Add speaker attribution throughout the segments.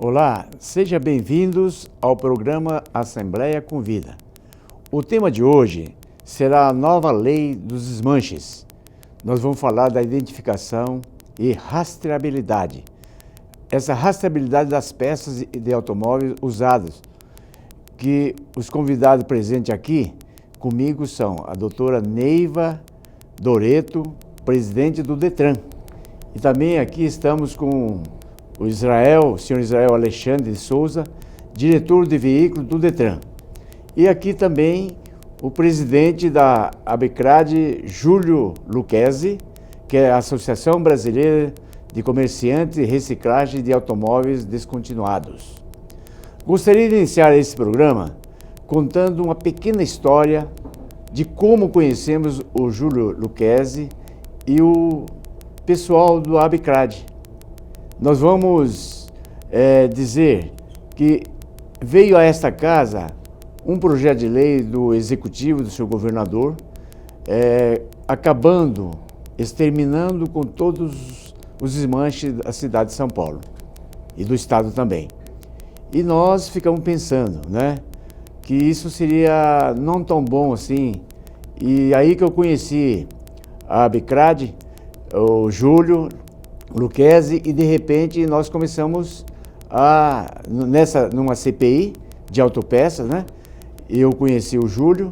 Speaker 1: Olá, sejam bem-vindos ao programa Assembleia Convida. O tema de hoje será a nova lei dos desmanches. Nós vamos falar da identificação e rastreabilidade. Essa rastreabilidade das peças de automóveis usadas, que os convidados presentes aqui comigo são a doutora Neiva Doreto, presidente do Detran. E também aqui estamos com o senhor Israel Alexandre de Souza, diretor de veículos do Detran. E aqui também o presidente da ABICRAD, Júlio Lucchesi, que é a Associação Brasileira de Comerciantes e Reciclagem de Automóveis Descontinuados. Gostaria de iniciar esse programa contando uma pequena história de como conhecemos o Júlio Lucchesi e o pessoal do ABICRAD. Nós vamos dizer que veio a esta casa um projeto de lei do executivo, do seu governador, exterminando com todos os desmanches da cidade de São Paulo e do estado também. E nós ficamos pensando, que isso seria não tão bom assim. E aí que eu conheci a ABICRAD, o Júlio Lucchesi, e de repente nós começamos numa CPI de autopeças, Eu conheci o Júlio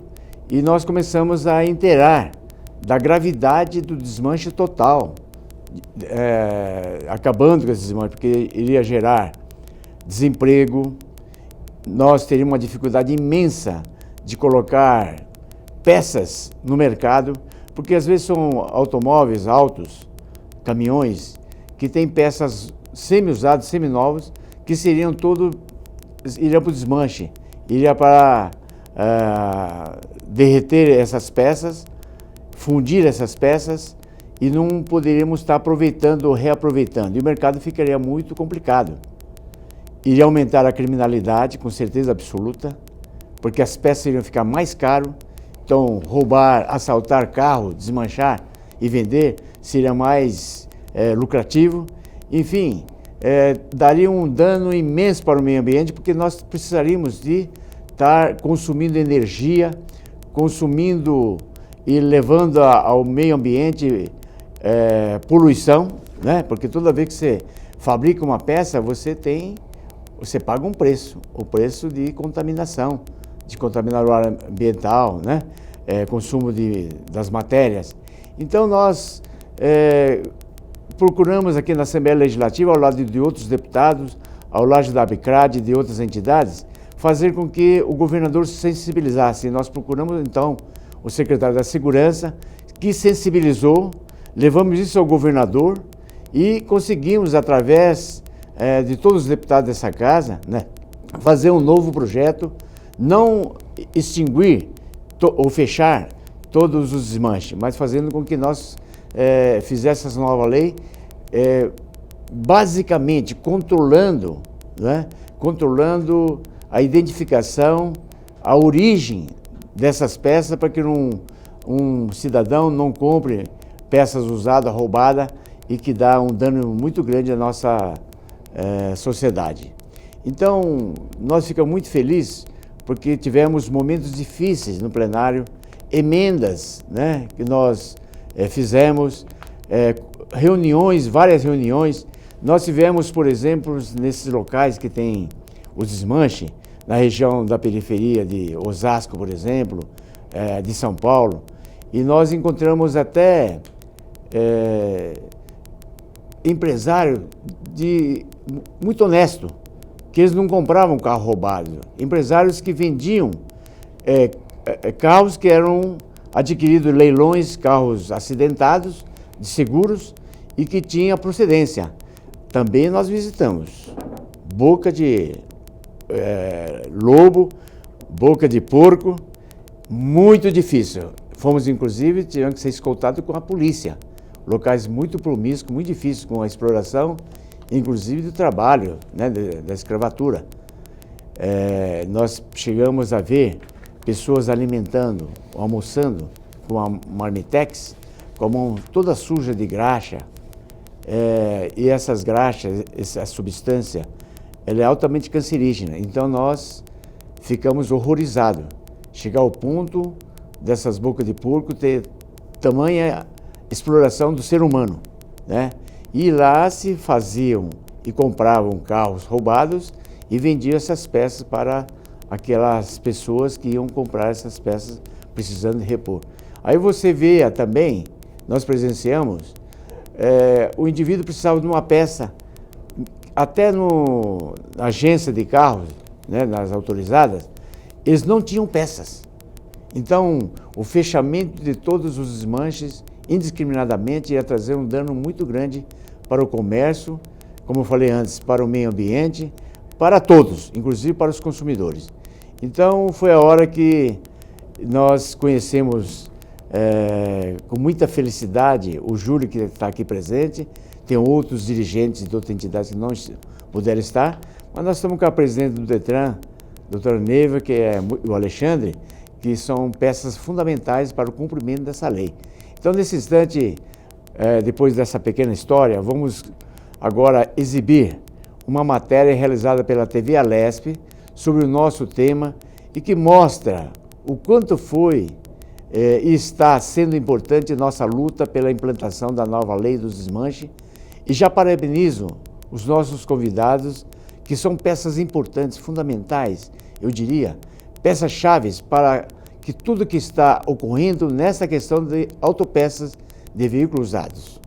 Speaker 1: e nós começamos a inteirar da gravidade do desmanche total, acabando com esse desmanche, porque iria gerar desemprego, nós teríamos uma dificuldade imensa de colocar peças no mercado, porque às vezes são automóveis, autos, caminhões, que têm peças semi-usadas, semi-novas, que iriam para o desmanche, iria para derreter essas peças, fundir essas peças, e não poderíamos estar aproveitando ou reaproveitando. E o mercado ficaria muito complicado. Iria aumentar a criminalidade, com certeza absoluta, porque as peças iriam ficar mais caras. Então, roubar, assaltar carro, desmanchar e vender seria mais lucrativo. Enfim, daria um dano imenso para o meio ambiente, porque nós precisaríamos de estar consumindo energia, consumindo e levando ao meio ambiente poluição, Porque toda vez que você fabrica uma peça, você paga um preço, o preço de contaminação, de contaminar o ar ambiental, consumo das matérias. Então nós procuramos aqui na Assembleia Legislativa, ao lado de outros deputados, ao lado da ABICRAD e de outras entidades, fazer com que o governador se sensibilizasse. Nós procuramos então o secretário da Segurança, que sensibilizou, levamos isso ao governador e conseguimos, através de todos os deputados dessa casa, fazer um novo projeto, não extinguir ou fechar todos os desmanches, mas fazendo com que nós fizéssemos essa nova lei, basicamente controlando a identificação, a origem dessas peças, para que um cidadão não compre peças usadas, roubadas, e que dá um dano muito grande à nossa sociedade. Então, nós ficamos muito felizes, porque tivemos momentos difíceis no plenário, emendas, que nós fizemos, reuniões, várias reuniões. Nós tivemos, por exemplo, nesses locais que tem os desmanches, na região da periferia de Osasco, por exemplo, de São Paulo, e nós encontramos até empresário muito honesto, que eles não compravam carro roubado, empresários que vendiam carros que eram adquiridos em leilões, carros acidentados, de seguros, e que tinha procedência. Também nós visitamos boca de lobo, boca de porco, muito difícil. Fomos, inclusive, tivemos que ser escoltados com a polícia. Locais muito promíscuos, muito difíceis, com a exploração, inclusive do trabalho, da escravatura. Nós chegamos a ver pessoas alimentando, almoçando com a marmitex, com a mão toda suja de graxa, e essas graxas, essa substância, ela é altamente cancerígena. Então nós ficamos horrorizados. Chegar ao ponto dessas bocas de porco ter tamanha exploração do ser humano, né? E lá se faziam e compravam carros roubados e vendiam essas peças para aquelas pessoas que iam comprar essas peças precisando de repor. Aí você vê também, nós presenciamos, o indivíduo precisava de uma peça, até na agência de carros, né, nas autorizadas, eles não tinham peças. Então, o fechamento de todos os desmanches, indiscriminadamente, ia trazer um dano muito grande para o comércio, como eu falei antes, para o meio ambiente, para todos, inclusive para os consumidores. Então, foi a hora que nós conhecemos com muita felicidade o júri que está aqui presente, tem outros dirigentes de outras entidades que não puderam estar, mas nós estamos com a presidente do Detran, doutora Neiva, que é o Alexandre, que são peças fundamentais para o cumprimento dessa lei. Então, nesse instante, depois dessa pequena história, vamos agora exibir uma matéria realizada pela TV Alesp sobre o nosso tema e que mostra o quanto foi e está sendo importante nossa luta pela implantação da nova lei dos desmanches. E já parabenizo os nossos convidados, que são peças importantes, fundamentais, eu diria, peças-chave para que tudo que está ocorrendo nessa questão de autopeças de veículos usados.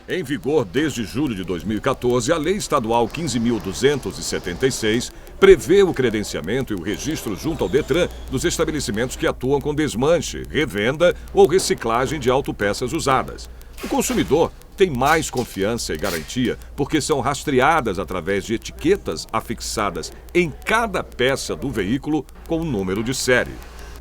Speaker 2: Em vigor desde julho de 2014, a Lei Estadual 15.276 prevê o credenciamento e o registro junto ao Detran dos estabelecimentos que atuam com desmanche, revenda ou reciclagem de autopeças usadas. O consumidor tem mais confiança e garantia porque são rastreadas através de etiquetas afixadas em cada peça do veículo com o número de série.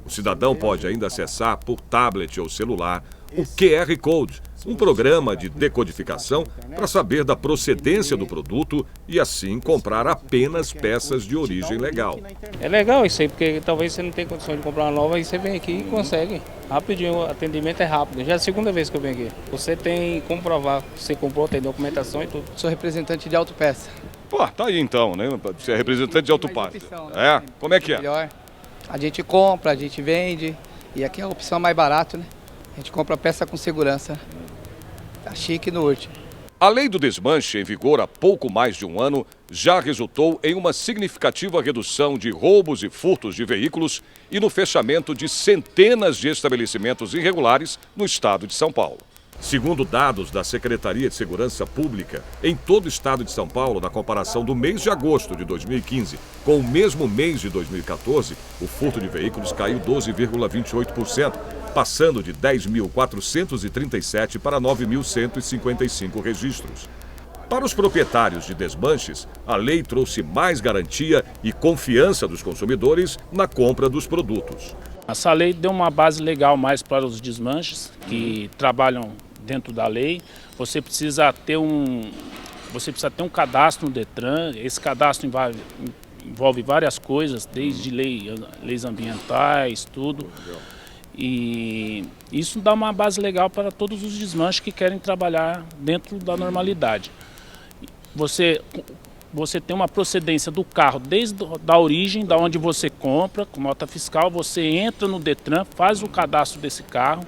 Speaker 2: O cidadão pode ainda acessar por tablet ou celular o QR Code, um programa de decodificação para saber da procedência do produto e assim comprar apenas peças de origem legal.
Speaker 3: É legal isso aí, porque talvez você não tenha condição de comprar uma nova e você vem aqui e consegue. Rapidinho, o atendimento é rápido. Já é a segunda vez que eu venho aqui. Você tem como provar que você comprou, tem documentação e tudo.
Speaker 4: Sou representante de autopeça.
Speaker 2: Pô, tá aí então, né? Você é representante de autopeça. É? Como é que é?
Speaker 4: Melhor. A gente compra, a gente vende e aqui é a opção mais barata, né? A gente compra peça com segurança. Tá chique no último.
Speaker 2: A lei do desmanche, em vigor há pouco mais de um ano, já resultou em uma significativa redução de roubos e furtos de veículos e no fechamento de centenas de estabelecimentos irregulares no estado de São Paulo. Segundo dados da Secretaria de Segurança Pública, em todo o estado de São Paulo, na comparação do mês de agosto de 2015 com o mesmo mês de 2014, o furto de veículos caiu 12,28%, passando de 10.437 para 9.155 registros. Para os proprietários de desmanches, a lei trouxe mais garantia e confiança dos consumidores na compra dos produtos.
Speaker 3: Essa lei deu uma base legal mais para os desmanches que trabalham dentro da lei. Você precisa ter um cadastro no Detran. Esse cadastro envolve várias coisas, desde leis ambientais, tudo. E isso dá uma base legal para todos os desmanches que querem trabalhar dentro da normalidade. Você tem uma procedência do carro desde a origem, da onde você compra, com nota fiscal, você entra no Detran, faz o cadastro desse carro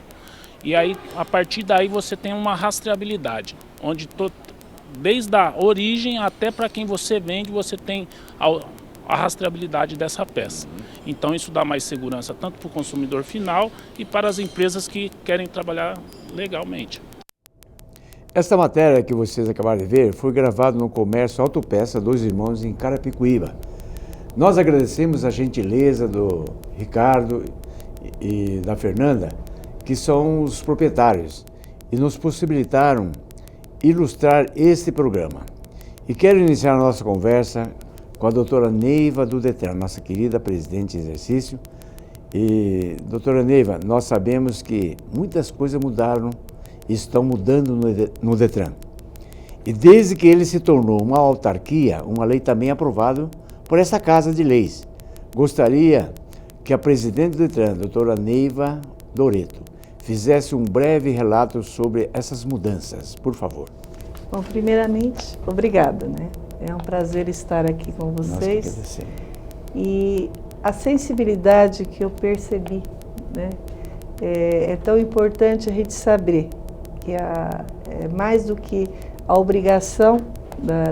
Speaker 3: e aí, a partir daí, você tem uma rastreabilidade, onde desde a origem até para quem você vende, você tem a rastreabilidade dessa peça. Então isso dá mais segurança tanto para o consumidor final e para as empresas que querem trabalhar legalmente.
Speaker 1: Esta matéria que vocês acabaram de ver foi gravada no Comércio Autopeça Dois Irmãos em Carapicuíba. Nós agradecemos a gentileza do Ricardo e da Fernanda, que são os proprietários, e nos possibilitaram ilustrar este programa. E quero iniciar a nossa conversa com a doutora Neiva do Detran, nossa querida presidente de exercício. E, doutora Neiva, nós sabemos que muitas coisas mudaram e estão mudando no Detran. E desde que ele se tornou uma autarquia, uma lei também aprovada por essa Casa de Leis. Gostaria que a presidente do Detran, doutora Neiva Doreto, fizesse um breve relato sobre essas mudanças, por favor.
Speaker 5: Bom, primeiramente, obrigada, né? É um prazer estar aqui com
Speaker 1: Nós que
Speaker 5: vocês.
Speaker 1: agradecemos.
Speaker 5: E a sensibilidade que eu percebi, né, é tão importante a gente saber que é mais do que a obrigação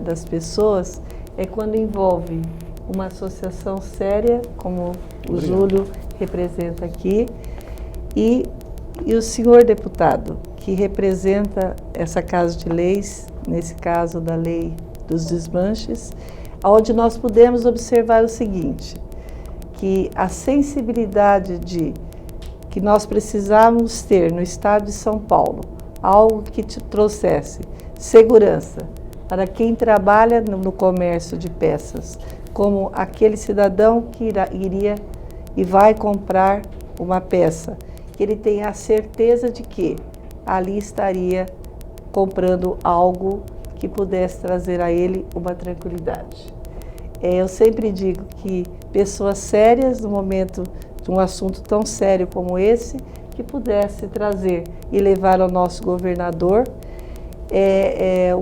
Speaker 5: das pessoas, é quando envolve uma associação séria, como o
Speaker 1: Obrigado.
Speaker 5: Júlio representa aqui, e o senhor deputado, que representa essa Casa de Leis, nesse caso da Lei dos Desmanches, onde nós podemos observar o seguinte, que a sensibilidade que nós precisávamos ter no estado de São Paulo, algo que te trouxesse segurança para quem trabalha no comércio de peças, como aquele cidadão que iria e vai comprar uma peça, que ele tenha a certeza de que ali estaria comprando algo que pudesse trazer a ele uma tranquilidade. Eu sempre digo que pessoas sérias, no momento de um assunto tão sério como esse, que pudesse trazer e levar ao nosso governador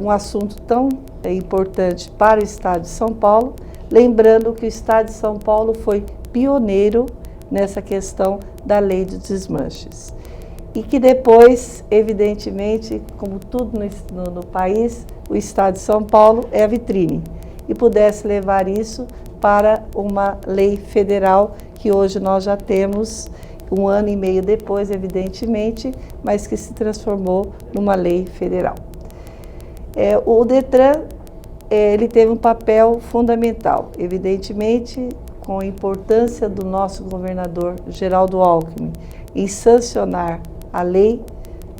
Speaker 5: um assunto tão importante para o estado de São Paulo, lembrando que o estado de São Paulo foi pioneiro nessa questão da lei dos desmanches. E que depois, evidentemente, como tudo no país, o estado de São Paulo é a vitrine e pudesse levar isso para uma lei federal que hoje nós já temos, 1 ano e meio depois, evidentemente, mas que se transformou numa lei federal. O Detran, ele teve um papel fundamental, evidentemente, com a importância do nosso governador Geraldo Alckmin em sancionar a lei.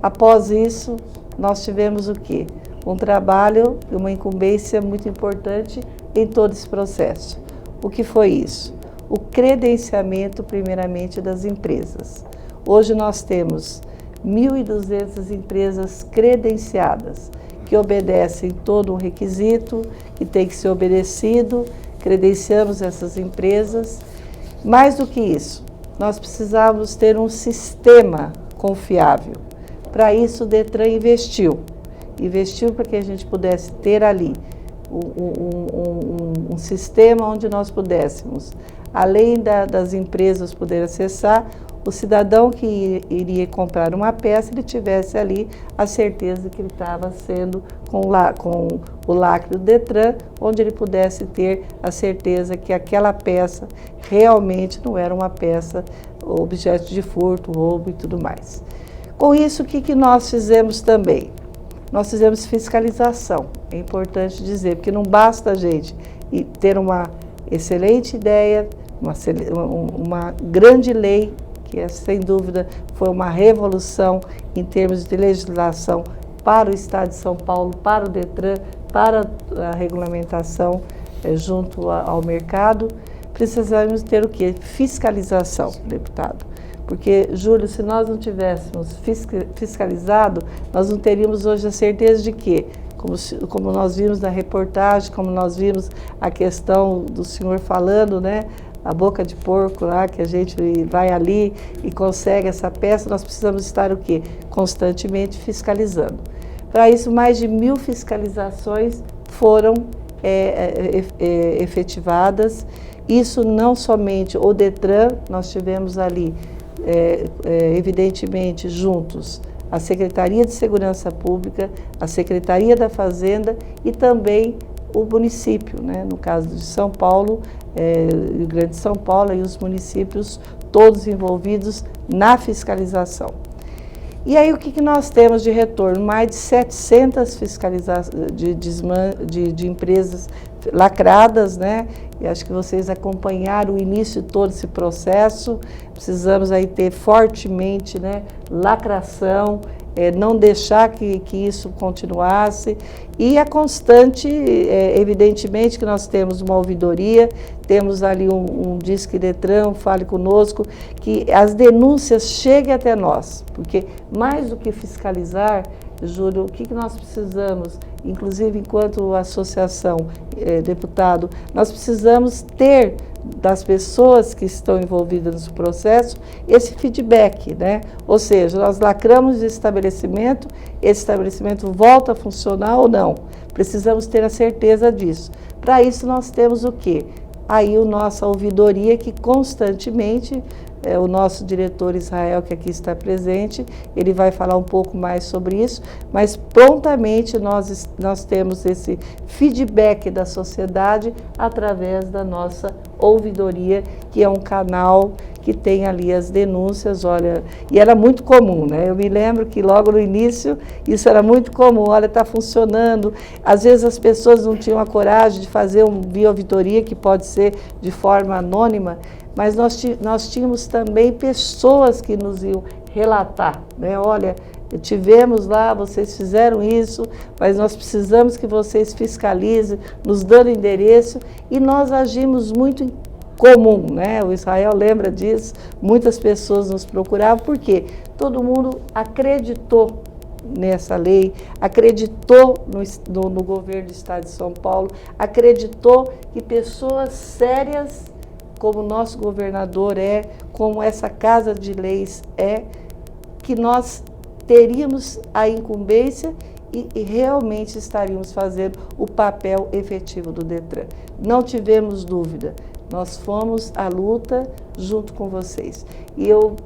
Speaker 5: Após isso, nós tivemos o quê? Um trabalho e uma incumbência muito importante em todo esse processo. O que foi isso? O credenciamento, primeiramente, das empresas. Hoje nós temos 1.200 empresas credenciadas, que obedecem todo um requisito, que tem que ser obedecido, credenciamos essas empresas. Mais do que isso, nós precisávamos ter um sistema confiável. Para isso, o Detran investiu para que a gente pudesse ter ali um sistema onde nós pudéssemos, além das empresas poder acessar, o cidadão que iria comprar uma peça, ele tivesse ali a certeza que ele estava sendo com o lacre do Detran, onde ele pudesse ter a certeza que aquela peça realmente não era uma peça objeto de furto, roubo e tudo mais. Com isso, o que nós fizemos também? Nós fizemos fiscalização, é importante dizer, porque não basta a gente ter uma excelente ideia, uma grande lei, que sem dúvida foi uma revolução em termos de legislação para o Estado de São Paulo, para o Detran, para a regulamentação junto ao mercado. Precisamos ter o quê? Fiscalização, deputado. Porque, Júlio, se nós não tivéssemos fiscalizado, nós não teríamos hoje a certeza de que, como nós vimos na reportagem, como nós vimos a questão do senhor falando, né, a boca de porco lá, que a gente vai ali e consegue essa peça, nós precisamos estar o quê? Constantemente fiscalizando. Para isso, mais de 1.000 fiscalizações foram efetivadas. Isso não somente o Detran, nós tivemos ali, evidentemente, juntos, a Secretaria de Segurança Pública, a Secretaria da Fazenda e também o município, né? No caso de São Paulo, Rio Grande de São Paulo e os municípios todos envolvidos na fiscalização. E aí o que nós temos de retorno? Mais de 700 fiscalizações de empresas lacradas, né? E acho que vocês acompanharam o início de todo esse processo. Precisamos aí ter fortemente, né, lacração, não deixar que isso continuasse. E a constante, evidentemente que nós temos uma ouvidoria, temos ali um Disque Detran, Fale Conosco, que as denúncias cheguem até nós, porque mais do que fiscalizar, Júlio, o que nós precisamos inclusive enquanto associação, deputado, nós precisamos ter das pessoas que estão envolvidas no processo esse feedback, né? Ou seja, nós lacramos esse estabelecimento volta a funcionar ou não. Precisamos ter a certeza disso. Para isso nós temos o quê? Aí a nossa ouvidoria que constantemente, o nosso diretor Israel, que aqui está presente, ele vai falar um pouco mais sobre isso, mas prontamente nós temos esse feedback da sociedade através da nossa ouvidoria, que é um canal que tem ali as denúncias, olha, e era muito comum, né? Eu me lembro que logo no início isso era muito comum, olha, está funcionando, às vezes as pessoas não tinham a coragem de fazer via ouvidoria, que pode ser de forma anônima, mas nós tínhamos também pessoas que nos iam relatar, né? Olha, tivemos lá, vocês fizeram isso, mas nós precisamos que vocês fiscalizem, nos dando endereço, e nós agimos muito comum, né? O Israel lembra disso, muitas pessoas nos procuravam, porque todo mundo acreditou nessa lei, acreditou no governo do Estado de São Paulo, acreditou que pessoas sérias, como o nosso governador como essa Casa de Leis que nós teríamos a incumbência e realmente estaríamos fazendo o papel efetivo do Detran. Não tivemos dúvida, nós fomos à luta junto com vocês. E eu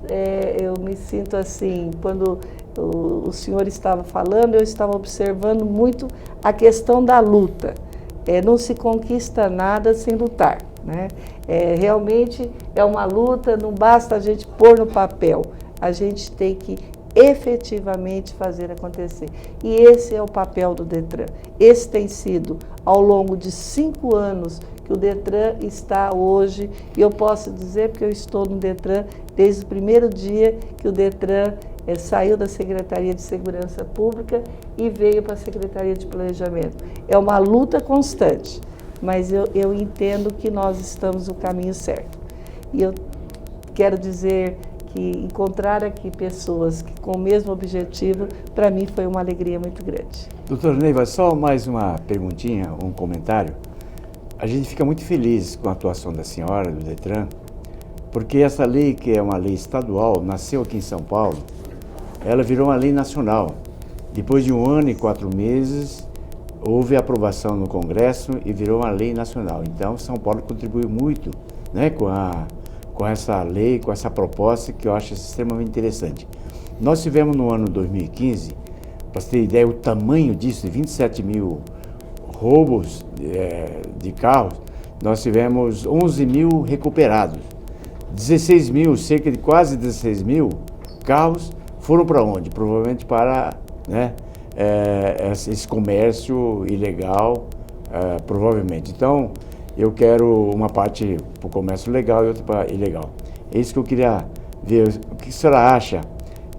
Speaker 5: me sinto assim, quando o senhor estava falando, eu estava observando muito a questão da luta. Não se conquista nada sem lutar, né? Realmente é uma luta, não basta a gente pôr no papel, a gente tem que efetivamente fazer acontecer. E esse é o papel do Detran. Esse tem sido, ao longo de 5 anos que o Detran está hoje, e eu posso dizer porque eu estou no Detran desde o primeiro dia que o Detran saiu da Secretaria de Segurança Pública e veio para a Secretaria de Planejamento. É uma luta constante, mas eu entendo que nós estamos no caminho certo. E eu quero dizer que encontrar aqui pessoas com o mesmo objetivo, para mim foi uma alegria muito grande.
Speaker 1: Doutora Neiva, só mais uma perguntinha, um comentário. A gente fica muito feliz com a atuação da senhora, do Detran, porque essa lei, que é uma lei estadual, nasceu aqui em São Paulo, ela virou uma lei nacional. Depois de 1 ano e 4 meses, houve aprovação no Congresso e virou uma lei nacional. Então, São Paulo contribuiu muito, né, com essa lei, com essa proposta, que eu acho extremamente interessante. Nós tivemos no ano 2015, para você ter ideia, o tamanho disso, de 27 mil roubos de carros, nós tivemos 11 mil recuperados. 16 mil, cerca de quase 16 mil carros foram para onde? Provavelmente para, né, esse comércio ilegal, provavelmente. Então, eu quero uma parte para o comércio legal e outra para ilegal. É isso que eu queria ver. O que a senhora acha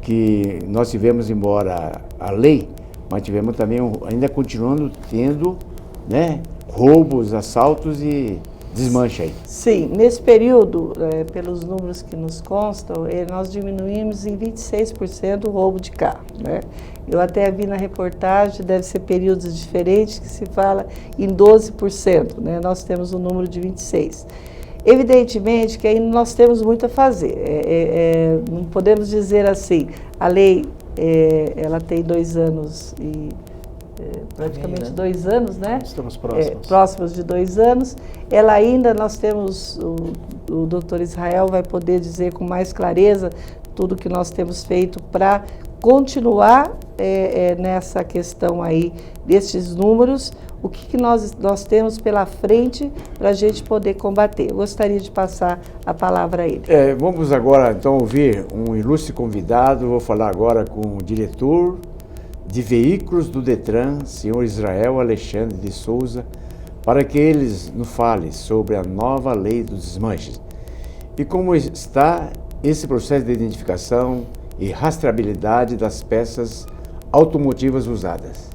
Speaker 1: que nós tivemos, embora a lei, mas tivemos também, ainda continuando tendo, né, roubos, assaltos e desmanche aí?
Speaker 5: Sim, nesse período, pelos números que nos constam, nós diminuímos em 26% o roubo de carro, né? Eu até vi na reportagem, deve ser períodos diferentes, que se fala em 12%, né? Nós temos um número de 26%. Evidentemente que ainda nós temos muito a fazer, não podemos dizer assim, a lei ela tem 2 anos e praticamente 2 anos, né?
Speaker 6: Estamos próximos.
Speaker 5: Próximos de 2 anos. Ela ainda, nós temos, o doutor Israel vai poder dizer com mais clareza tudo que nós temos feito para continuar nessa questão aí destes números, o que nós temos pela frente para a gente poder combater. Eu gostaria de passar a palavra a ele.
Speaker 1: Vamos agora, então, ouvir um ilustre convidado. Vou falar agora com o diretor de veículos do Detran, senhor Israel Alexandre de Souza, para que eles nos falem sobre a nova lei dos desmanches e como está esse processo de identificação e rastreabilidade das peças automotivas usadas.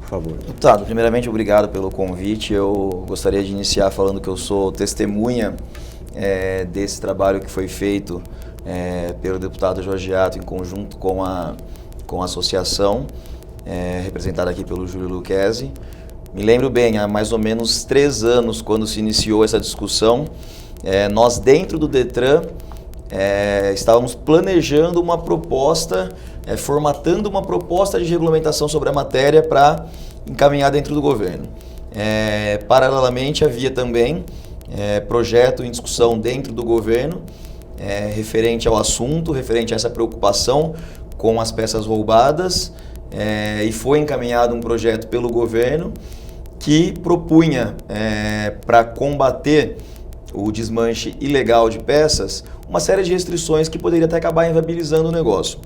Speaker 1: Por favor.
Speaker 7: Deputado, primeiramente, obrigado pelo convite. Eu gostaria de iniciar falando que eu sou testemunha desse trabalho que foi feito pelo deputado Jorge Ato em conjunto com a associação. representada aqui pelo Júlio Lucchesi. Me lembro bem, há mais ou menos 3 anos, quando se iniciou essa discussão, nós dentro do Detran estávamos planejando uma proposta, formatando uma proposta de regulamentação sobre a matéria para encaminhar dentro do governo. Paralelamente, havia também projeto em discussão dentro do governo, referente ao assunto, referente a essa preocupação com as peças roubadas, e foi encaminhado um projeto pelo governo que propunha, para combater o desmanche ilegal de peças, uma série de restrições que poderia até acabar inviabilizando o negócio.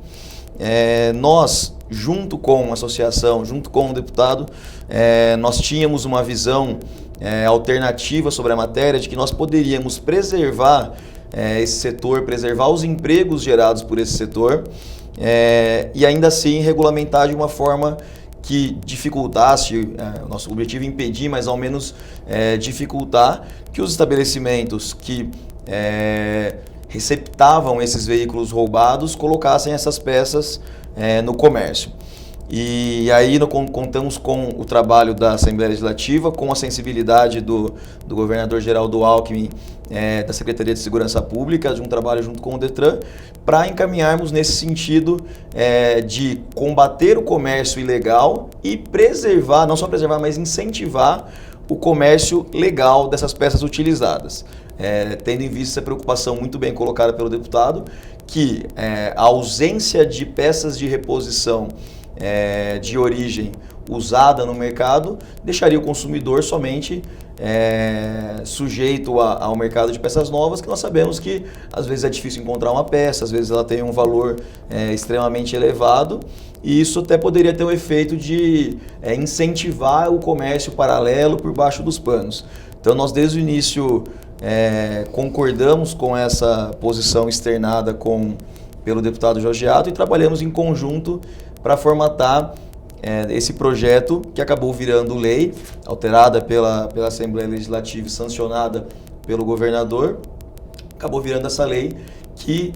Speaker 7: Nós, junto com a associação, junto com o deputado, nós tínhamos uma visão alternativa sobre a matéria, de que nós poderíamos preservar esse setor, preservar os empregos gerados por esse setor, e ainda assim regulamentar de uma forma que dificultasse, o nosso objetivo é impedir, mas ao menos dificultar que os estabelecimentos que receptavam esses veículos roubados colocassem essas peças no comércio. E aí contamos com o trabalho da Assembleia Legislativa, com a sensibilidade do governador Geraldo Alckmin, da Secretaria de Segurança Pública, de um trabalho junto com o Detran, para encaminharmos nesse sentido de combater o comércio ilegal e preservar, não só preservar, mas incentivar o comércio legal dessas peças utilizadas. Tendo em vista essa preocupação muito bem colocada pelo deputado, que a ausência de peças de reposição de origem usada no mercado deixaria o consumidor somente sujeito ao mercado de peças novas, que nós sabemos que às vezes é difícil encontrar uma peça, às vezes ela tem um valor extremamente elevado, e isso até poderia ter o efeito de incentivar o comércio paralelo por baixo dos panos. Então nós desde o início concordamos com essa posição externada pelo deputado Jorge Ato e trabalhamos em conjunto para formatar esse projeto, que acabou virando lei, alterada pela Assembleia Legislativa e sancionada pelo governador. Acabou virando essa lei que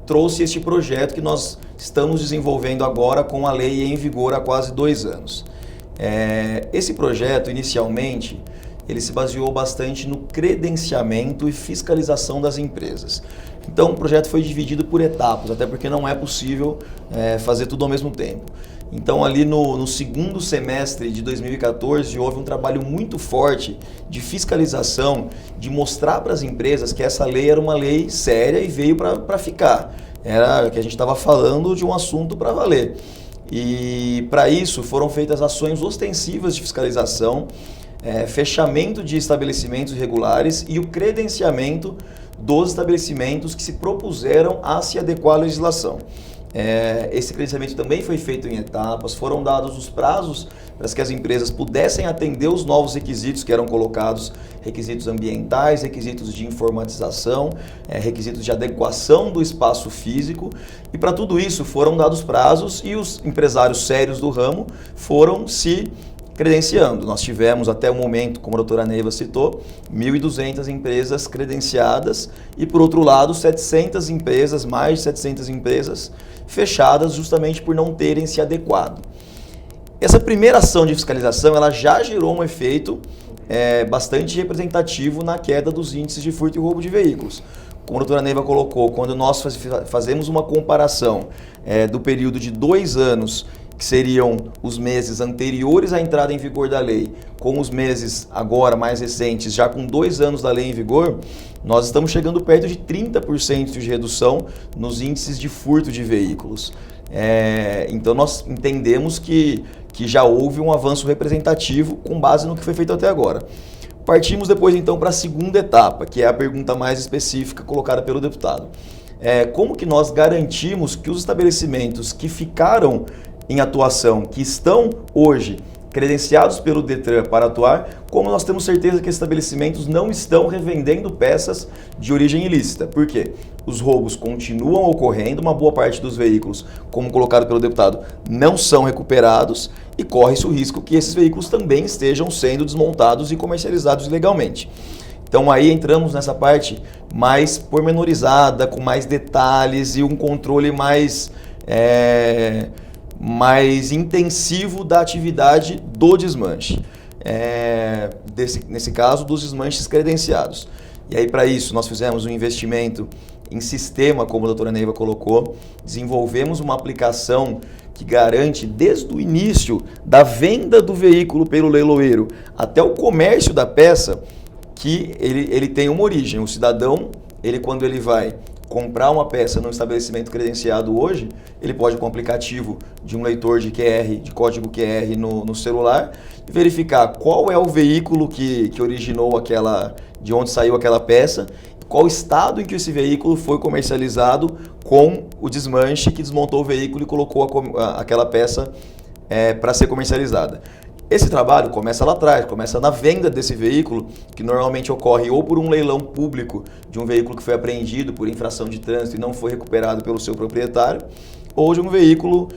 Speaker 7: trouxe este projeto que nós estamos desenvolvendo agora com a lei em vigor há quase 2 anos. Esse projeto, inicialmente, ele se baseou bastante no credenciamento e fiscalização das empresas. Então o projeto foi dividido por etapas, até porque não é possível fazer tudo ao mesmo tempo. Então ali no segundo semestre de 2014 houve um trabalho muito forte de fiscalização, de mostrar para as empresas que essa lei era uma lei séria e veio para ficar. Era que a gente estava falando de um assunto para valer. E para isso foram feitas ações ostensivas de fiscalização, fechamento de estabelecimentos irregulares e o credenciamento dos estabelecimentos que se propuseram a se adequar à legislação. Esse credenciamento também foi feito em etapas, foram dados os prazos para que as empresas pudessem atender os novos requisitos que eram colocados, requisitos ambientais, requisitos de informatização, requisitos de adequação do espaço físico, e para tudo isso foram dados prazos e os empresários sérios do ramo foram se credenciando. Nós tivemos até o momento, como a doutora Neiva citou, 1.200 empresas credenciadas e, por outro lado, 700 empresas, mais de 700 empresas fechadas justamente por não terem se adequado. Essa primeira ação de fiscalização ela já gerou um efeito bastante representativo na queda dos índices de furto e roubo de veículos. Como a doutora Neiva colocou, quando nós fazemos uma comparação do período de 2 anos, que seriam os meses anteriores à entrada em vigor da lei, com os meses agora mais recentes, já com 2 anos da lei em vigor, nós estamos chegando perto de 30% de redução nos índices de furto de veículos. Então nós entendemos que já houve um avanço representativo com base no que foi feito até agora. Partimos depois então para a segunda etapa, que é a pergunta mais específica colocada pelo deputado. Como que nós garantimos que os estabelecimentos que ficaram em atuação, que estão hoje credenciados pelo Detran para atuar, como nós temos certeza que esses estabelecimentos não estão revendendo peças de origem ilícita? Por quê? Os roubos continuam ocorrendo, uma boa parte dos veículos, como colocado pelo deputado, não são recuperados e corre-se o risco que esses veículos também estejam sendo desmontados e comercializados ilegalmente. Então aí entramos nessa parte mais pormenorizada, com mais detalhes e um controle mais mais intensivo da atividade do desmanche. Nesse caso, dos desmanches credenciados. E aí, para isso, nós fizemos um investimento em sistema, como a doutora Neiva colocou, desenvolvemos uma aplicação que garante, desde o início da venda do veículo pelo leiloeiro até o comércio da peça, que ele tem uma origem. O cidadão, quando ele vai comprar uma peça num estabelecimento credenciado hoje, ele pode ir com o aplicativo de um leitor de QR, de código QR no celular, e verificar qual é o veículo que originou de onde saiu aquela peça, qual estado em que esse veículo foi comercializado com o desmanche que desmontou o veículo e colocou aquela peça para ser comercializada. Esse trabalho começa lá atrás, começa na venda desse veículo, que normalmente ocorre ou por um leilão público de um veículo que foi apreendido por infração de trânsito e não foi recuperado pelo seu proprietário, ou de um veículo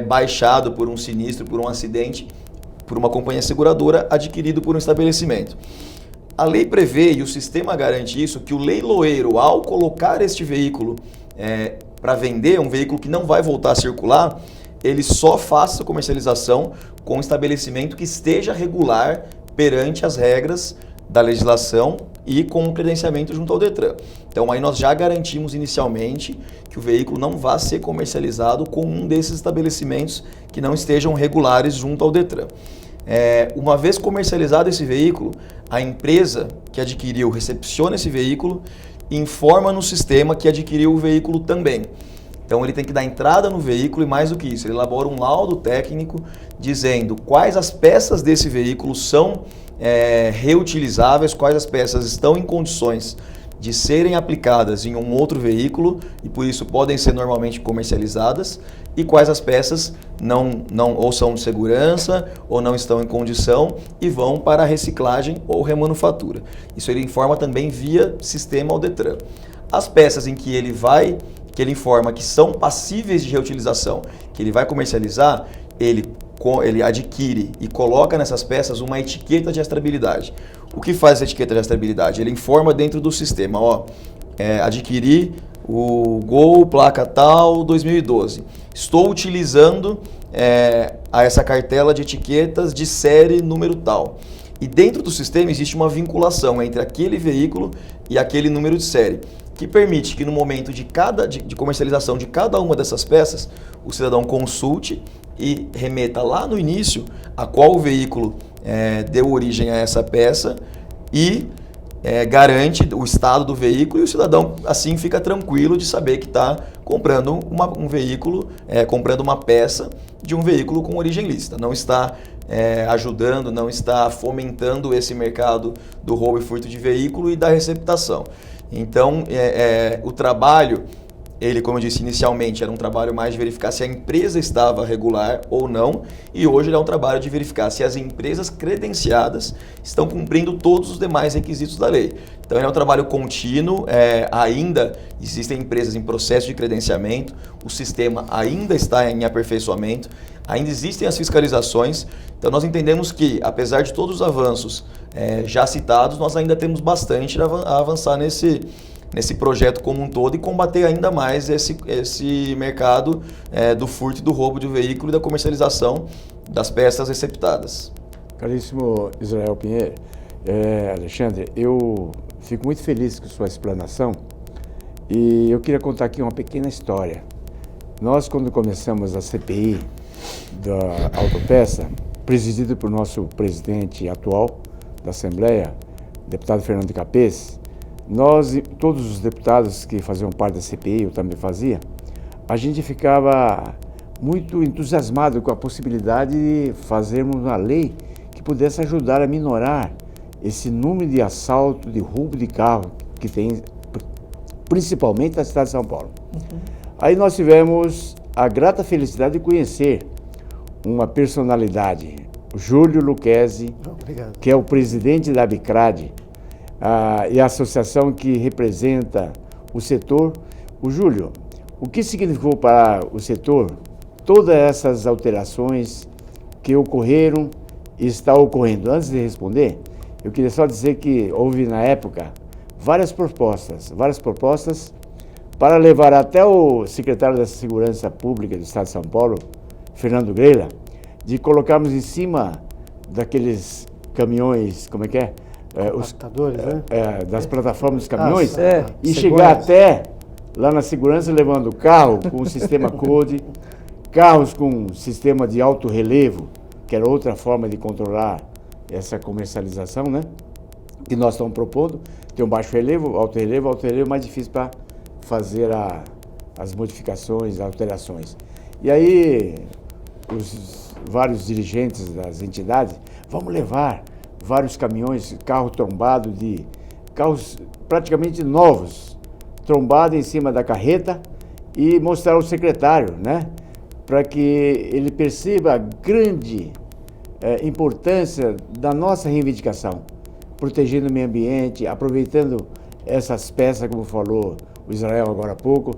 Speaker 7: baixado por um sinistro, por um acidente, por uma companhia seguradora, adquirido por um estabelecimento. A lei prevê, e o sistema garante isso, que o leiloeiro, ao colocar este veículo para vender, um veículo que não vai voltar a circular, ele só faça a comercialização com um estabelecimento que esteja regular perante as regras da legislação e com o credenciamento junto ao Detran. Então aí nós já garantimos inicialmente que o veículo não vai ser comercializado com um desses estabelecimentos que não estejam regulares junto ao Detran. Uma vez comercializado esse veículo, a empresa que adquiriu recepciona esse veículo e informa no sistema que adquiriu o veículo também. Então ele tem que dar entrada no veículo e mais do que isso, ele elabora um laudo técnico dizendo quais as peças desse veículo são reutilizáveis, quais as peças estão em condições de serem aplicadas em um outro veículo e por isso podem ser normalmente comercializadas, e quais as peças não ou são de segurança ou não estão em condição e vão para a reciclagem ou remanufatura. Isso ele informa também via sistema ao Detran. As peças em que ele informa que são passíveis de reutilização, que ele vai comercializar, ele adquire e coloca nessas peças uma etiqueta de rastreabilidade. O que faz essa etiqueta de rastreabilidade? Ele informa dentro do sistema, adquiri o Gol placa tal 2012. Estou utilizando essa cartela de etiquetas de série número tal. E dentro do sistema existe uma vinculação entre aquele veículo e aquele número de série, que permite que no momento de comercialização de cada uma dessas peças, o cidadão consulte e remeta lá no início a qual veículo deu origem a essa peça e garante o estado do veículo, e o cidadão assim fica tranquilo de saber que está comprando um veículo, comprando uma peça de um veículo com origem lícita. Não está ajudando, não está fomentando esse mercado do roubo e furto de veículo e da receptação. Então, o trabalho, como eu disse inicialmente, era um trabalho mais de verificar se a empresa estava regular ou não, e hoje ele é um trabalho de verificar se as empresas credenciadas estão cumprindo todos os demais requisitos da lei. Então, ele é um trabalho contínuo, ainda existem empresas em processo de credenciamento, o sistema ainda está em aperfeiçoamento, ainda existem as fiscalizações. Então, nós entendemos que, apesar de todos os avanços já citados, nós ainda temos bastante a avançar nesse projeto como um todo e combater ainda mais esse mercado do furto e do roubo de veículo e da comercialização das peças receptadas.
Speaker 1: Caríssimo Israel Pinheiro, Alexandre, eu fico muito feliz com sua explanação e eu queria contar aqui uma pequena história. Nós, quando começamos a CPI da autopeça, presidido por nosso presidente atual da Assembleia, deputado Fernando Capês, nós, todos os deputados que faziam parte da CPI, eu também fazia, a gente ficava muito entusiasmado com a possibilidade de fazermos uma lei que pudesse ajudar a minorar esse número de assalto, de roubo de carro que tem, principalmente na cidade de São Paulo. Aí nós tivemos a grata felicidade de conhecer uma personalidade, o Júlio Lucchesi, que é o presidente da Abicrad, e a associação que representa o setor. O Júlio, o que significou para o setor todas essas alterações que ocorreram e está ocorrendo? Antes de responder, eu queria só dizer que houve na época várias propostas para levar até o secretário da Segurança Pública do Estado de São Paulo, Fernando Grela, de colocarmos em cima daqueles caminhões, como é que é?
Speaker 6: Compactadores, né?
Speaker 1: Das plataformas dos caminhões, e
Speaker 6: segurança.
Speaker 1: chegar até lá na segurança levando carro com o sistema Code, carros com sistema de alto relevo, que era outra forma de controlar essa comercialização, né? Que nós estamos propondo. Tem um baixo relevo, alto relevo mais difícil para fazer as modificações, as alterações. E aí, os vários dirigentes das entidades, vamos levar vários caminhões, carro trombado, de carros praticamente novos, trombado em cima da carreta e mostrar ao secretário, né? Para que ele perceba a grande importância da nossa reivindicação, protegendo o meio ambiente, aproveitando essas peças, como falou o Israel agora há pouco,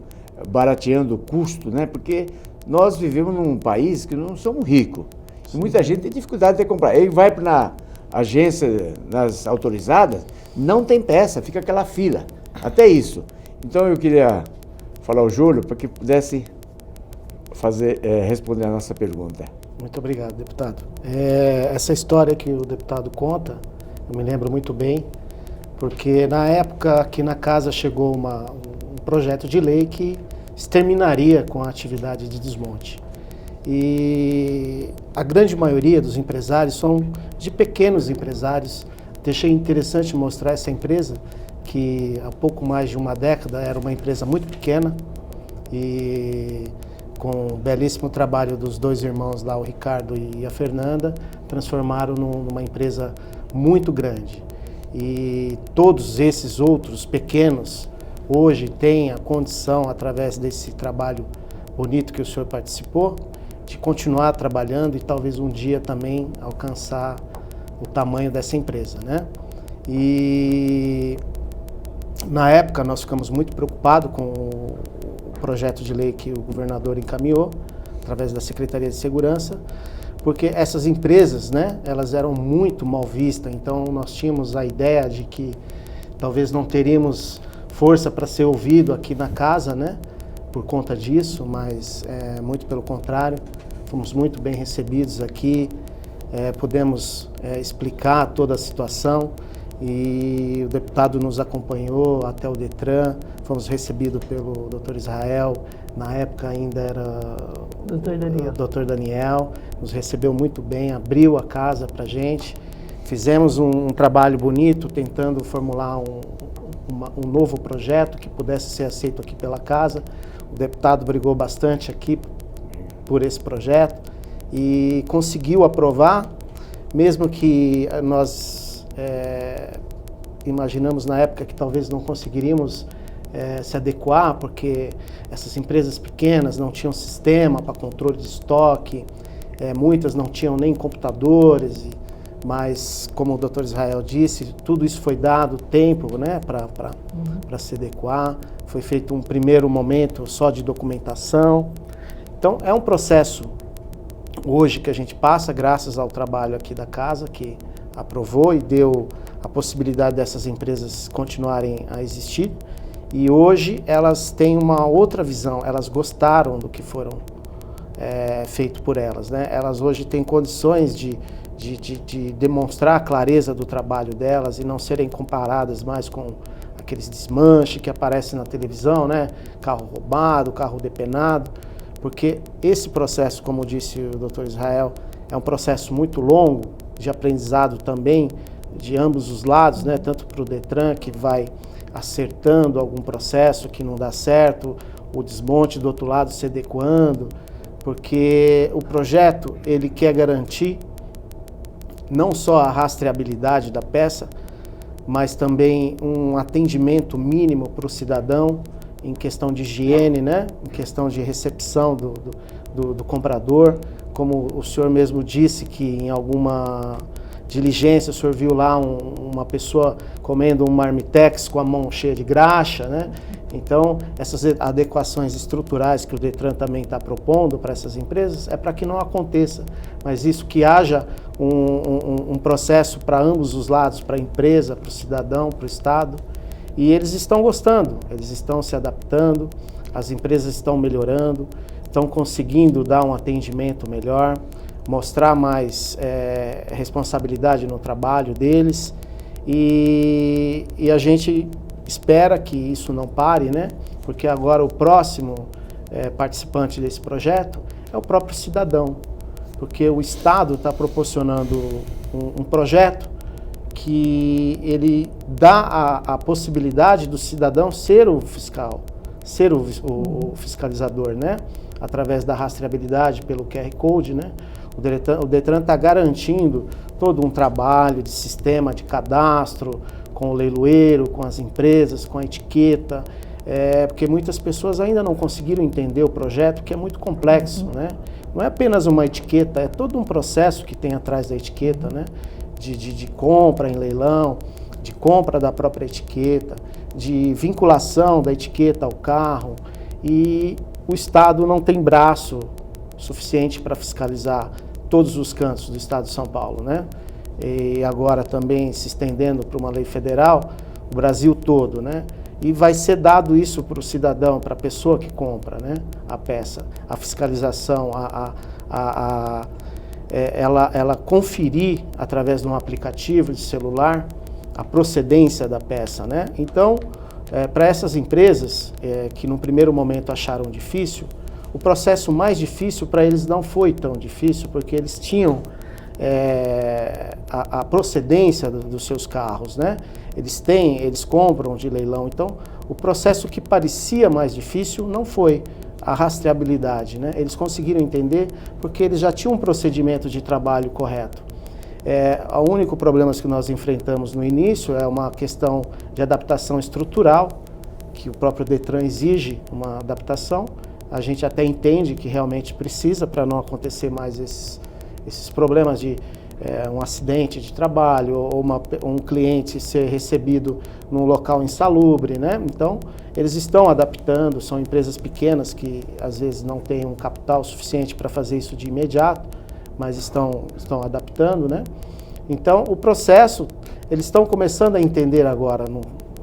Speaker 1: barateando o custo, né? Porque nós vivemos num país que não somos ricos. Muita gente tem dificuldade de comprar. Ele vai na agência, nas autorizadas, não tem peça, fica aquela fila. Até isso. Então eu queria falar ao Júlio para que pudesse responder a nossa pergunta.
Speaker 6: Muito obrigado, deputado. Essa história que o deputado conta, eu me lembro muito bem, porque na época aqui na casa chegou um projeto de lei que exterminaria com a atividade de desmonte. E a grande maioria dos empresários são de pequenos empresários. Achei interessante mostrar essa empresa, que há pouco mais de uma década era uma empresa muito pequena, e com o belíssimo trabalho dos dois irmãos lá, o Ricardo e a Fernanda, transformaram numa empresa muito grande. E todos esses outros pequenos hoje têm a condição, através desse trabalho bonito que o senhor participou, de continuar trabalhando e talvez um dia também alcançar o tamanho dessa empresa, né? E na época nós ficamos muito preocupados com o projeto de lei que o governador encaminhou, através da Secretaria de Segurança, porque essas empresas, né, elas eram muito mal vistas, então nós tínhamos a ideia de que talvez não teríamos força para ser ouvido aqui na casa, né, por conta disso, mas muito pelo contrário, fomos muito bem recebidos aqui, pudemos explicar toda a situação, e o deputado nos acompanhou até o Detran, fomos recebidos pelo Dr. Israel, na época ainda era o Dr. Daniel, nos recebeu muito bem, abriu a casa para a gente, fizemos um trabalho bonito, tentando formular um novo projeto que pudesse ser aceito aqui pela casa. O deputado brigou bastante aqui por esse projeto e conseguiu aprovar, mesmo que nós imaginamos na época que talvez não conseguiríamos se adequar, porque essas empresas pequenas não tinham sistema para controle de estoque, muitas não tinham nem computadores, mas como o Dr. Israel disse, tudo isso foi dado tempo, né, para se adequar, foi feito um primeiro momento só de documentação. Então é um processo hoje que a gente passa graças ao trabalho aqui da casa, que aprovou e deu a possibilidade dessas empresas continuarem a existir. E hoje elas têm uma outra visão, elas gostaram do que foram feito por elas, né? Elas hoje têm condições de demonstrar a clareza do trabalho delas e não serem comparadas mais com aqueles desmanches que aparecem na televisão, né? Carro roubado, carro depenado, porque esse processo, como disse o Dr. Israel, é um processo muito longo, de aprendizado também de ambos os lados, né? Tanto para o Detran, que vai acertando algum processo que não dá certo, o desmonte do outro lado se adequando, porque o projeto ele quer garantir não só a rastreabilidade da peça, mas também um atendimento mínimo para o cidadão em questão de higiene, né? Em questão de recepção do comprador. Como o senhor mesmo disse que em alguma diligência o senhor viu lá uma pessoa comendo um marmitex com a mão cheia de graxa, né? Então, essas adequações estruturais que o Detran também está propondo para essas empresas é para que não aconteça, mas isso que haja um processo para ambos os lados, para a empresa, para o cidadão, para o Estado, e eles estão gostando, eles estão se adaptando, as empresas estão melhorando, estão conseguindo dar um atendimento melhor, mostrar mais responsabilidade no trabalho deles e a gente espera que isso não pare, né? Porque agora o próximo participante desse projeto é o próprio cidadão, porque o Estado está proporcionando um projeto que ele dá a possibilidade do cidadão ser o fiscal, ser o fiscalizador, né? Através da rastreabilidade pelo QR Code, né? O Detran está garantindo todo um trabalho de sistema de cadastro com o leiloeiro, com as empresas, com a etiqueta, porque muitas pessoas ainda não conseguiram entender o projeto, que é muito complexo, né? Não é apenas uma etiqueta, é todo um processo que tem atrás da etiqueta, né? De compra em leilão, de compra da própria etiqueta, de vinculação da etiqueta ao carro, e o Estado não tem braço suficiente para fiscalizar todos os cantos do Estado de São Paulo, né? E agora também se estendendo para uma lei federal, o Brasil todo, né? E vai ser dado isso para o cidadão, para a pessoa que compra, né, a peça, a fiscalização, ela conferir através de um aplicativo de celular a procedência da peça, né? Então, para essas empresas que no primeiro momento acharam difícil, o processo mais difícil para eles não foi tão difícil, porque eles tinham a procedência dos seus carros, né? Eles compram de leilão, então o processo que parecia mais difícil não foi a rastreabilidade, né? Eles conseguiram entender porque eles já tinham um procedimento de trabalho correto. O único problema que nós enfrentamos no início é uma questão de adaptação estrutural, que o próprio Detran exige uma adaptação. A gente até entende que realmente precisa para não acontecer mais esses problemas de um acidente de trabalho ou um cliente ser recebido num local insalubre, né? Então, eles estão adaptando, são empresas pequenas que às vezes não têm um capital suficiente para fazer isso de imediato, mas estão adaptando, né? Então, o processo, eles estão começando a entender agora,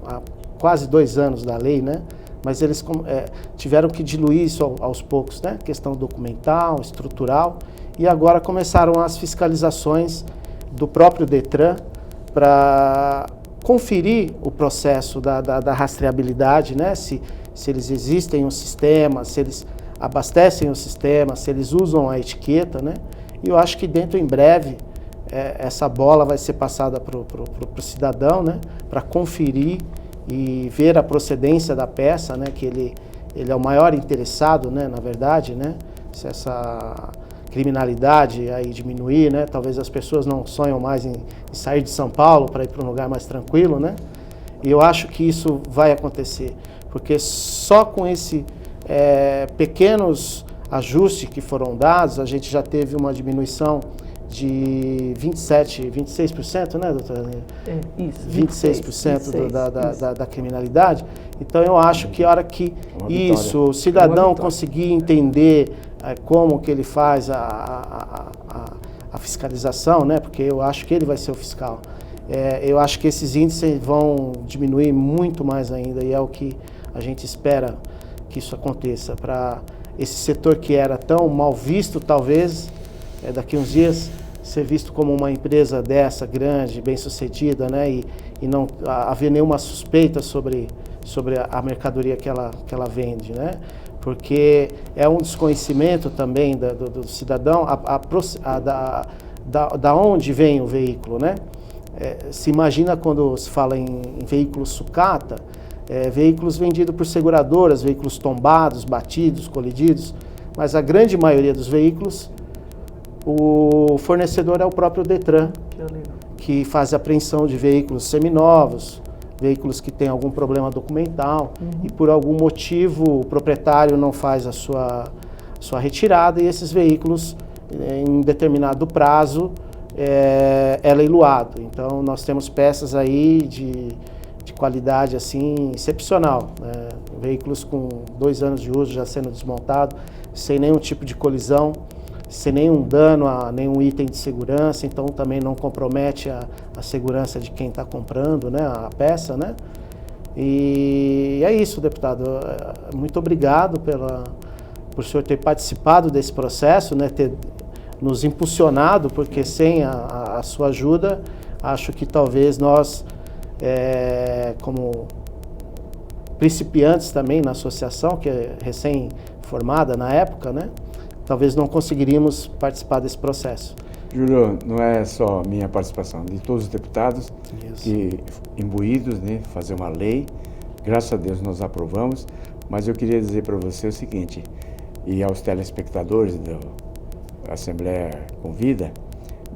Speaker 6: há quase 2 anos da lei, né? Mas eles tiveram que diluir isso aos poucos, né? Questão documental, estrutural, e agora começaram as fiscalizações do próprio Detran para conferir o processo da rastreabilidade, né? Se eles existem em um sistema, se eles abastecem o sistema, se eles usam a etiqueta, né? E eu acho que em breve, essa bola vai ser passada para o cidadão, né? Para conferir e ver a procedência da peça, né? Que ele é o maior interessado, né? Na verdade, né? Se essa criminalidade aí diminuir, né? Talvez as pessoas não sonham mais em sair de São Paulo para ir para um lugar mais tranquilo, né? E eu acho que isso vai acontecer, porque só com esse pequenos ajustes que foram dados, a gente já teve uma diminuição de 26%, né, doutora?
Speaker 5: Isso.
Speaker 6: 26% da criminalidade. Então, eu acho que a hora que o cidadão conseguir entender como que ele faz a fiscalização, né, porque eu acho que ele vai ser o fiscal, eu acho que esses índices vão diminuir muito mais ainda, e é o que a gente espera que isso aconteça, para esse setor que era tão mal visto, talvez, daqui uns dias, ser visto como uma empresa dessa, grande, bem-sucedida, né? E não haver nenhuma suspeita sobre a mercadoria que ela vende, né? Porque é um desconhecimento também do cidadão da onde vem o veículo, né? Se imagina quando se fala em veículos sucata, veículos vendidos por seguradoras, veículos tombados, batidos, colididos, mas a grande maioria dos veículos, o fornecedor é o próprio Detran, que faz a apreensão de veículos seminovos, veículos que têm algum problema documental, e por algum motivo o proprietário não faz a sua retirada, e esses veículos, em determinado prazo, é leiloado. Então nós temos peças aí de qualidade assim excepcional, né? Veículos com 2 anos de uso já sendo desmontado, sem nenhum tipo de colisão, sem nenhum dano a nenhum item de segurança, então também não compromete a segurança de quem está comprando, né, a peça, né? E é isso, deputado. Muito obrigado por o senhor ter participado desse processo, né, ter nos impulsionado, porque sem a sua ajuda, acho que talvez nós, como principiantes também na associação, que é recém-formada na época, né, talvez não conseguiríamos participar desse processo.
Speaker 1: Júlio, não é só minha participação, de todos os deputados
Speaker 6: Isso.
Speaker 1: que imbuídos, né, fazer uma lei, graças a Deus nós aprovamos, mas eu queria dizer para você o seguinte, e aos telespectadores da Assembleia Convida,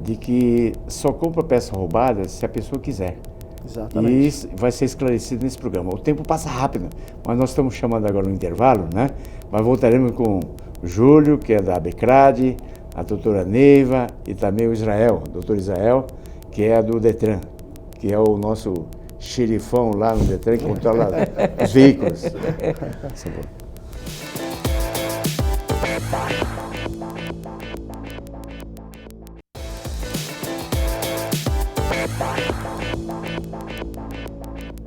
Speaker 1: de que só compra peça roubada se a pessoa quiser.
Speaker 6: Exatamente.
Speaker 1: E isso vai ser esclarecido nesse programa. O tempo passa rápido, mas nós estamos chamando agora um intervalo, né? Mas voltaremos com o Júlio, que é da ABCRAD, a doutora Neiva e também o Israel, o doutor Israel, que é do Detran, que é o nosso xerifão lá no Detran, que controla os veículos.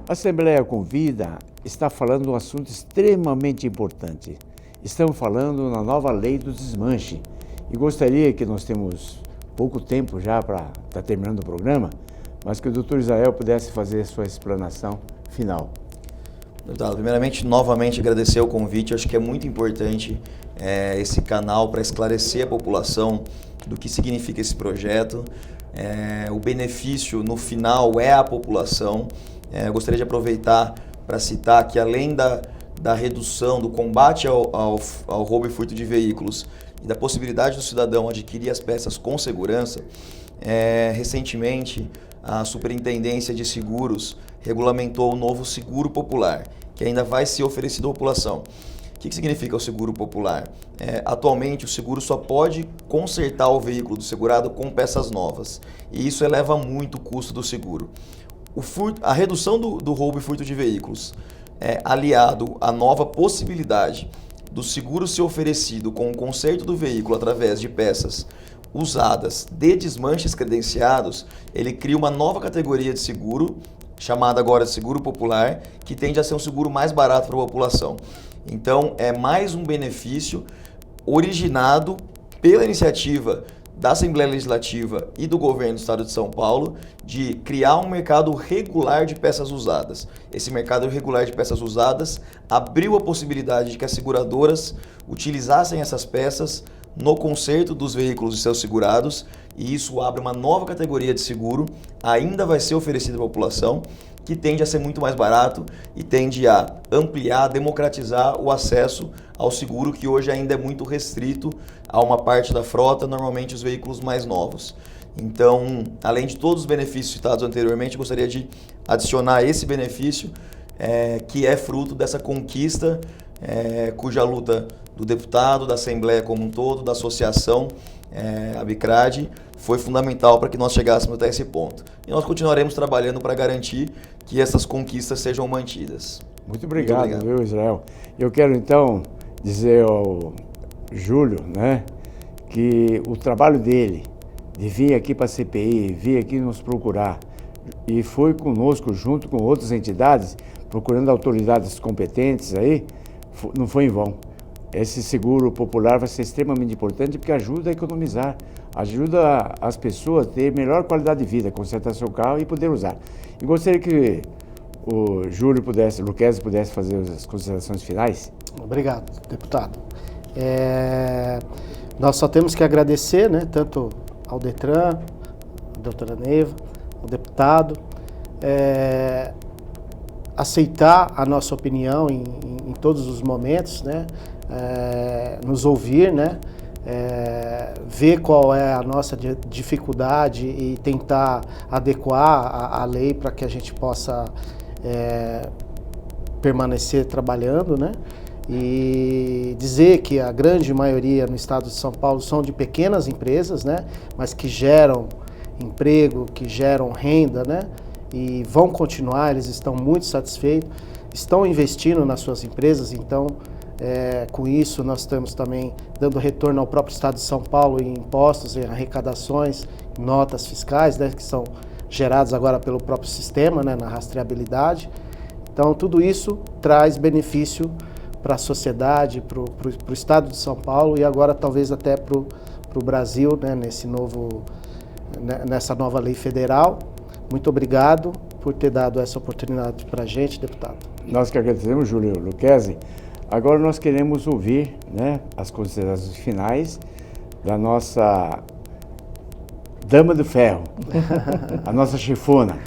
Speaker 1: A Assembleia Convida está falando de um assunto extremamente importante. Estamos falando na nova lei do desmanche. E gostaria que nós temos pouco tempo já para estar terminando o programa, mas que o doutor Israel pudesse fazer a sua explanação final.
Speaker 7: Deputado, primeiramente, novamente agradecer o convite. Acho que é muito importante esse canal para esclarecer a população do que significa esse projeto. O benefício no final é a população. Eu gostaria de aproveitar para citar que além da redução, do combate ao roubo e furto de veículos e da possibilidade do cidadão adquirir as peças com segurança, recentemente a Superintendência de Seguros regulamentou o novo seguro popular, que ainda vai ser oferecido à população. O que significa o seguro popular? Atualmente o seguro só pode consertar o veículo do segurado com peças novas, e isso eleva muito o custo do seguro. A redução do roubo e furto de veículos, aliado à nova possibilidade do seguro ser oferecido com o conserto do veículo através de peças usadas de desmanches credenciados, ele cria uma nova categoria de seguro, chamada agora de seguro popular, que tende a ser um seguro mais barato para a população. Então, é mais um benefício originado pela iniciativa da Assembleia Legislativa e do Governo do Estado de São Paulo de criar um mercado regular de peças usadas. Esse mercado regular de peças usadas abriu a possibilidade de que as seguradoras utilizassem essas peças no conserto dos veículos de seus segurados, e isso abre uma nova categoria de seguro, ainda vai ser oferecido à população, que tende a ser muito mais barato e tende a ampliar, democratizar o acesso ao seguro, que hoje ainda é muito restrito a uma parte da frota, normalmente os veículos mais novos. Então, além de todos os benefícios citados anteriormente, eu gostaria de adicionar esse benefício, que é fruto dessa conquista, cuja luta do deputado, da Assembleia como um todo, da associação ABCRAD, foi fundamental para que nós chegássemos até esse ponto. E nós continuaremos trabalhando para garantir que essas conquistas sejam mantidas.
Speaker 1: Muito obrigado, viu, Israel? Eu quero então dizer ao Júlio, né, que o trabalho dele de vir aqui para a CPI, vir aqui nos procurar, e foi conosco junto com outras entidades, procurando autoridades competentes aí, não foi em vão. Esse seguro popular vai ser extremamente importante porque ajuda a economizar, ajuda as pessoas a ter melhor qualidade de vida, consertar seu carro e poder usar. E gostaria que o Júlio Luquezzi pudesse fazer as considerações finais.
Speaker 6: Obrigado, deputado. Nós só temos que agradecer, né, tanto ao Detran, a doutora Neiva, ao deputado, aceitar a nossa opinião em todos os momentos, né, nos ouvir, né, ver qual é a nossa dificuldade e tentar adequar a lei para que a gente possa permanecer trabalhando, né? E dizer que a grande maioria no estado de São Paulo são de pequenas empresas, né? Mas que geram emprego, que geram renda, né? E vão continuar, eles estão muito satisfeitos, estão investindo nas suas empresas, então com isso nós estamos também dando retorno ao próprio estado de São Paulo em impostos, em arrecadações, notas fiscais, né? Que são geradas agora pelo próprio sistema, né? Na rastreabilidade. Então tudo isso traz benefício para a sociedade, para o estado de São Paulo e agora talvez até para o Brasil, né, nessa nova lei federal. Muito obrigado por ter dado essa oportunidade para a gente, deputado.
Speaker 1: Nós que agradecemos, Júlio Lucchesi. Agora nós queremos ouvir, né, as considerações finais da nossa Dama do Ferro, a nossa chefona,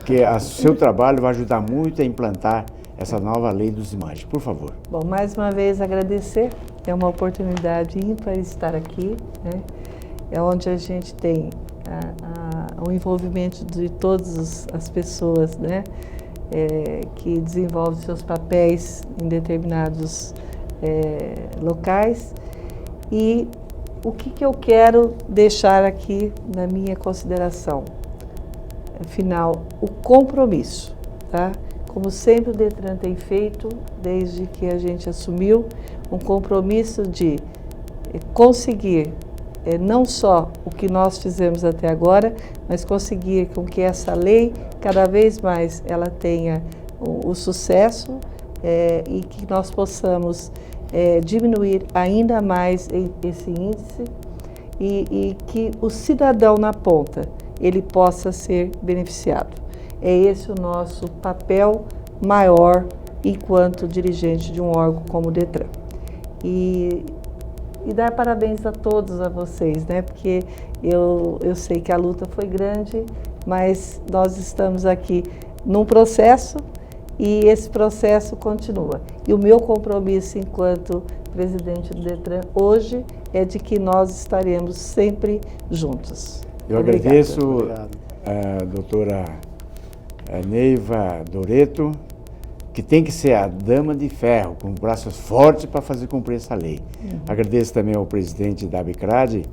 Speaker 1: que o seu trabalho vai ajudar muito a implantar essa nova lei dos desmanches. Por favor.
Speaker 5: Bom, mais uma vez agradecer, é uma oportunidade ímpar estar aqui, né? É onde a gente tem o envolvimento de todas as pessoas, né? Que desenvolvem seus papéis em determinados locais. E o que eu quero deixar aqui na minha consideração final? O compromisso, tá? Como sempre o Detran tem feito, desde que a gente assumiu, um compromisso de conseguir não só o que nós fizemos até agora, mas conseguir com que essa lei, cada vez mais, ela tenha o sucesso e que nós possamos diminuir ainda mais esse índice e que o cidadão na ponta, ele possa ser beneficiado. É esse o nosso papel maior enquanto dirigente de um órgão como o Detran. E dar parabéns a todos, a vocês, né? Porque eu sei que a luta foi grande, mas nós estamos aqui num processo e esse processo continua. E o meu compromisso enquanto presidente do Detran hoje é de que nós estaremos sempre juntos.
Speaker 1: Eu agradeço a doutora Neiva Doreto, que tem que ser a dama de ferro, com braços fortes para fazer cumprir essa lei. Agradeço também ao presidente da ABICRAD,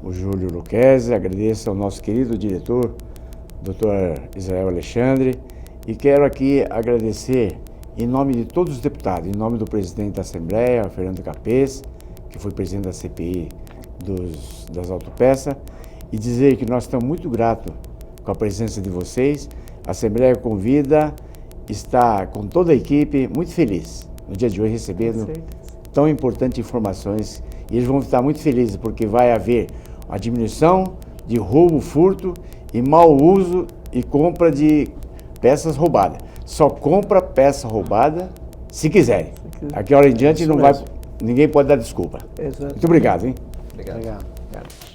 Speaker 1: o Júlio Lucchesi, agradeço ao nosso querido diretor, doutor Israel Alexandre, e quero aqui agradecer em nome de todos os deputados, em nome do presidente da Assembleia, Fernando Capês, que foi presidente da CPI das autopeças, e dizer que nós estamos muito gratos com a presença de vocês. A Assembleia Convida está com toda a equipe muito feliz no dia de hoje recebendo tão importantes informações e eles vão estar muito felizes porque vai haver uma diminuição de roubo, furto e mau uso e compra de peças roubadas. Só compra peça roubada se quiserem. Aqui hora em diante ninguém pode dar desculpa. Muito obrigado, hein?
Speaker 7: Obrigado.
Speaker 6: Obrigado.